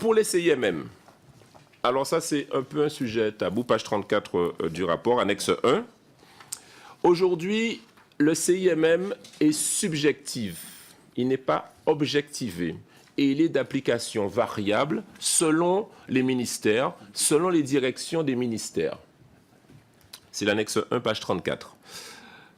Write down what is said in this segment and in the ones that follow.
Pour les CIMM, alors ça c'est un peu un sujet tabou, page 34 du rapport, annexe 1. Aujourd'hui, le CIMM est subjectif, il n'est pas objectivé et il est d'application variable selon les ministères, selon les directions des ministères. C'est l'annexe 1, page 34.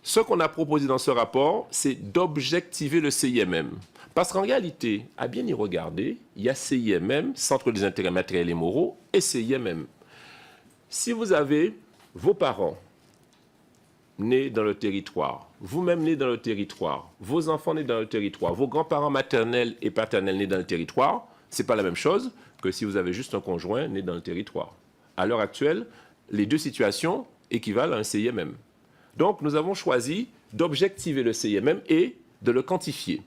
Ce qu'on a proposé dans ce rapport, c'est d'objectiver le CIMM. Parce qu'en réalité, à bien y regarder, il y a CIMM, Centre des intérêts matériels et moraux, et CIMM. Si vous avez vos parents nés dans le territoire, vous-même nés dans le territoire, vos enfants nés dans le territoire, vos grands-parents maternels et paternels nés dans le territoire, ce n'est pas la même chose que si vous avez juste un conjoint né dans le territoire. À l'heure actuelle, les deux situations équivalent à un CIMM. Donc, nous avons choisi d'objectiver le CIMM et de le quantifier.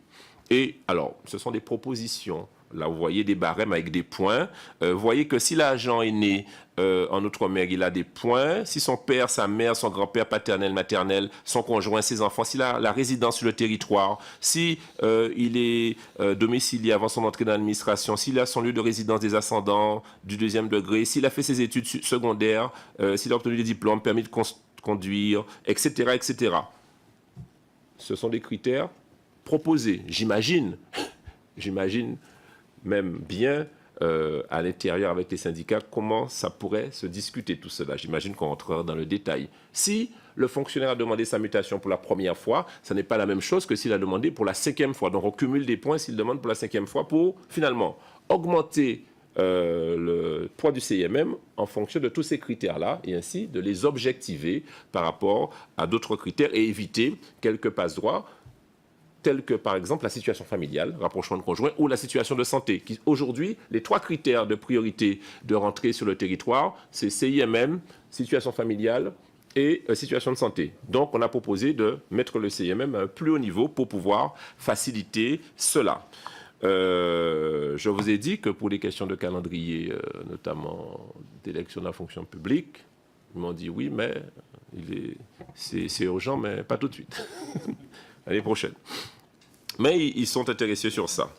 Et alors, ce sont des propositions. Là, vous voyez des barèmes avec des points. Vous voyez que si l'agent est né en Outre-mer, il a des points. Si son père, sa mère, son grand-père paternel, maternel, son conjoint, ses enfants, s'il a la résidence sur le territoire, si il est domicilié avant son entrée dans l'administration, s'il a son lieu de résidence des ascendants du deuxième degré, s'il a fait ses études secondaires, s'il a obtenu des diplômes, permis de conduire, etc., etc. Ce sont des critères proposés. J'imagine même bien à l'intérieur avec les syndicats comment ça pourrait se discuter tout cela. J'imagine qu'on rentrera dans le détail. Si le fonctionnaire a demandé sa mutation pour la première fois, ça n'est pas la même chose que s'il a demandé pour la 5e fois. Donc on cumule des points s'il demande pour la 5e fois pour finalement augmenter le poids du CIMM en fonction de tous ces critères-là et ainsi de les objectiver par rapport à d'autres critères et éviter quelques passe-droits tels que par exemple la situation familiale, rapprochement de conjoint, ou la situation de santé. Aujourd'hui, les 3 critères de priorité de rentrée sur le territoire, c'est CIMM, situation familiale et situation de santé. Donc, on a proposé de mettre le CIMM à un plus haut niveau pour pouvoir faciliter cela. Je vous ai dit que pour les questions de calendrier, notamment d'élection de la fonction publique, ils m'ont dit oui, mais c'est urgent, mais pas tout de suite. L'année prochaine. Mais ils sont intéressés sur ça.